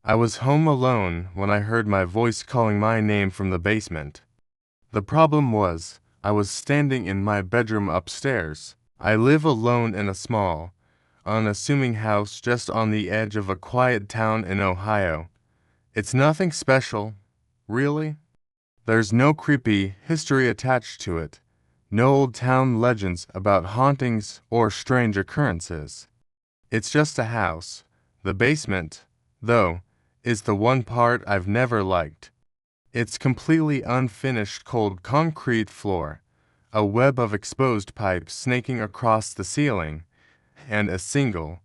I was home alone when I heard my voice calling my name from the basement. The problem was, I was standing in my bedroom upstairs. I live alone in a small, unassuming house just on the edge of a quiet town in Ohio. It's nothing special, really. There's no creepy history attached to it, no old town legends about hauntings or strange occurrences. It's just a house. The basement, though, is the one part I've never liked. It's completely unfinished cold concrete floor, a web of exposed pipes snaking across the ceiling, and a single,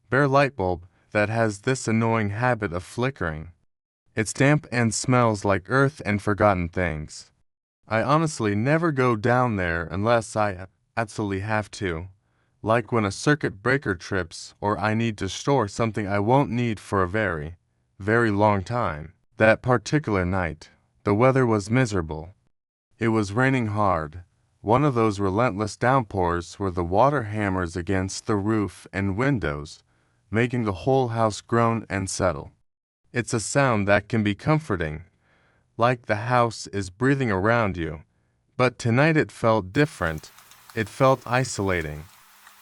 bare light bulb that has this annoying habit of flickering. It's damp and smells like earth and forgotten things. I honestly never go down there unless I absolutely have to, like when a circuit breaker trips or I need to store something I won't need for a very, very long time. That particular night, the weather was miserable. It was raining hard, one of those relentless downpours where the water hammers against the roof and windows, making the whole house groan and settle. It's a sound that can be comforting, like the house is breathing around you. But tonight it felt different. It felt isolating.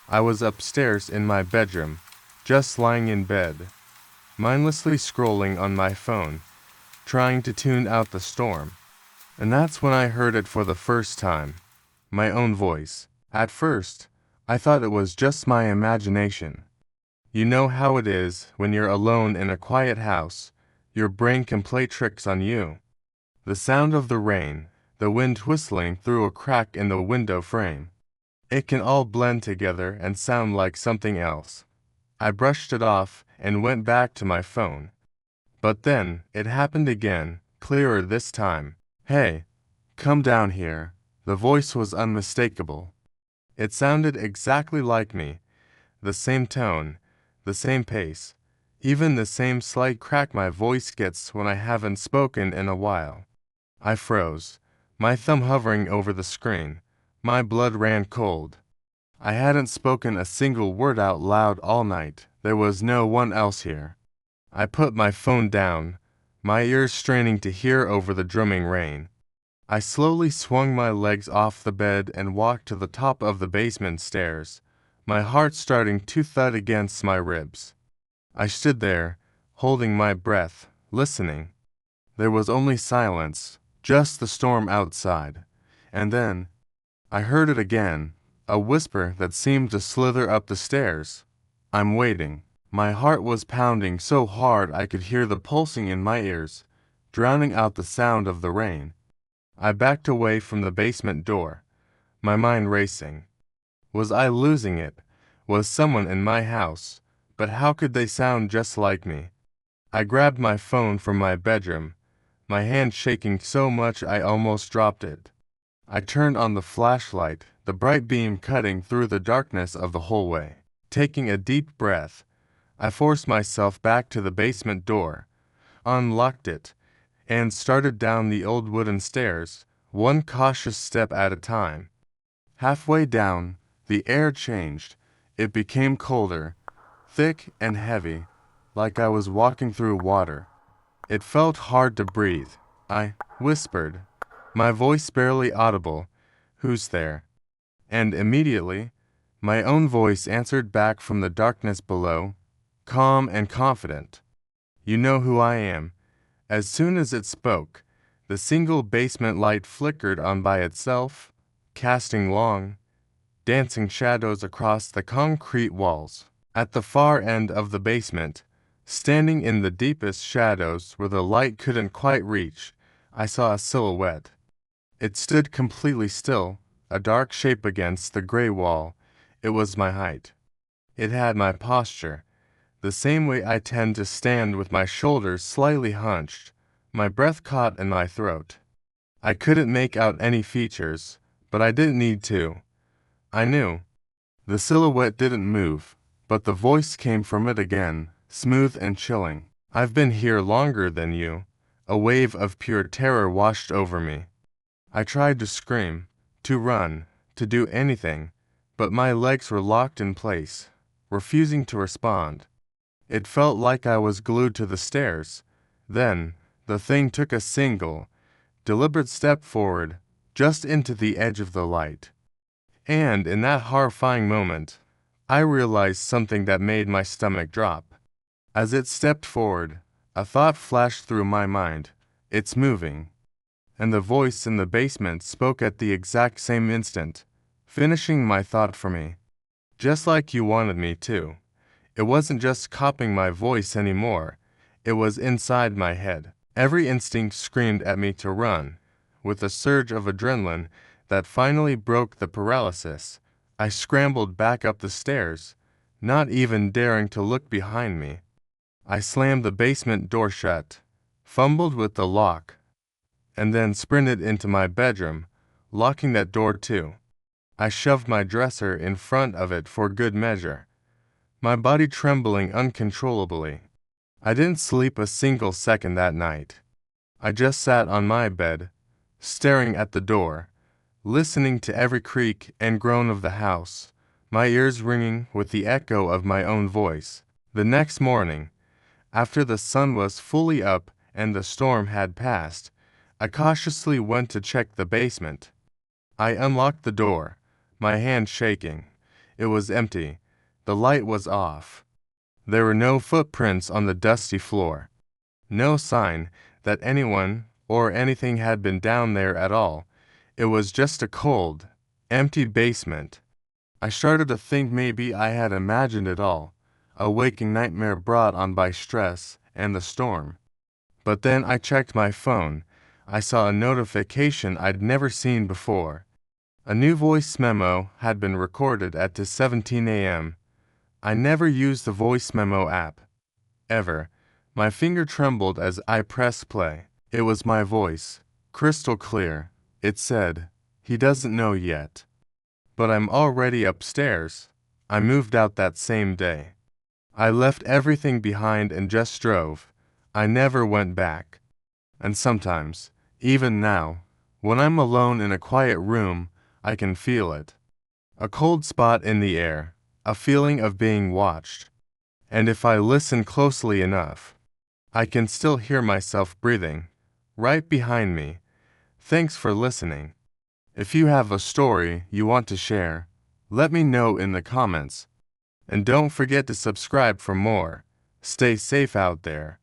I was upstairs in my bedroom, just lying in bed, mindlessly scrolling on my phone, trying to tune out the storm. And that's when I heard it for the first time, my own voice. At first, I thought it was just my imagination. You know how it is when you're alone in a quiet house, your brain can play tricks on you. The sound of the rain, the wind whistling through a crack in the window frame. It can all blend together and sound like something else. I brushed it off and went back to my phone. But then, it happened again, clearer this time. "Hey, come down here." The voice was unmistakable. It sounded exactly like me, the same tone, the same pace, even the same slight crack my voice gets when I haven't spoken in a while. I froze, my thumb hovering over the screen. My blood ran cold. I hadn't spoken a single word out loud all night. There was no one else here. I put my phone down, my ears straining to hear over the drumming rain. I slowly swung my legs off the bed and walked to the top of the basement stairs, my heart starting to thud against my ribs. I stood there, holding my breath, listening. There was only silence, just the storm outside. And then, I heard it again, a whisper that seemed to slither up the stairs. "I'm waiting." My heart was pounding so hard I could hear the pulsing in my ears, drowning out the sound of the rain. I backed away from the basement door, my mind racing. Was I losing it? Was someone in my house? But how could they sound just like me? I grabbed my phone from my bedroom, my hand shaking so much I almost dropped it. I turned on the flashlight, the bright beam cutting through the darkness of the hallway. Taking a deep breath, I forced myself back to the basement door, unlocked it, and started down the old wooden stairs, one cautious step at a time. Halfway down, the air changed. It became colder, thick and heavy, like I was walking through water. It felt hard to breathe. I whispered, my voice barely audible, "Who's there?" And immediately, my own voice answered back from the darkness below, calm and confident. "You know who I am." As soon as it spoke, the single basement light flickered on by itself, casting long, dancing shadows across the concrete walls. At the far end of the basement, standing in the deepest shadows where the light couldn't quite reach, I saw a silhouette. It stood completely still, a dark shape against the gray wall. It was my height. It had my posture, the same way I tend to stand with my shoulders slightly hunched, my breath caught in my throat. I couldn't make out any features, but I didn't need to. I knew. The silhouette didn't move, but the voice came from it again, smooth and chilling. "I've been here longer than you." A wave of pure terror washed over me. I tried to scream, to run, to do anything, but my legs were locked in place, refusing to respond. It felt like I was glued to the stairs. Then, the thing took a single, deliberate step forward, just into the edge of the light. And in that horrifying moment, I realized something that made my stomach drop. As it stepped forward, a thought flashed through my mind. It's moving. And the voice in the basement spoke at the exact same instant, finishing my thought for me. Just like you wanted me to. It wasn't just copying my voice anymore. It was inside my head. Every instinct screamed at me to run. With a surge of adrenaline that finally broke the paralysis, I scrambled back up the stairs, not even daring to look behind me. I slammed the basement door shut, fumbled with the lock, and then sprinted into my bedroom, locking that door too. I shoved my dresser in front of it for good measure, my body trembling uncontrollably. I didn't sleep a single second that night. I just sat on my bed, staring at the door, listening to every creak and groan of the house, my ears ringing with the echo of my own voice. The next morning, after the sun was fully up and the storm had passed, I cautiously went to check the basement. I unlocked the door, my hand shaking. It was empty. The light was off. There were no footprints on the dusty floor. No sign that anyone or anything had been down there at all. It was just a cold, empty basement. I started to think maybe I had imagined it all, a waking nightmare brought on by stress and the storm. But then I checked my phone. I saw a notification I'd never seen before. A new voice memo had been recorded at 2:17 a.m. I never used the voice memo app. Ever. My finger trembled as I pressed play. It was my voice, crystal clear. It said, "He doesn't know yet. But I'm already upstairs." I moved out that same day. I left everything behind and just drove. I never went back. And sometimes, even now, when I'm alone in a quiet room, I can feel it. A cold spot in the air, a feeling of being watched. And if I listen closely enough, I can still hear myself breathing, right behind me. Thanks for listening. If you have a story you want to share, let me know in the comments. And don't forget to subscribe for more. Stay safe out there.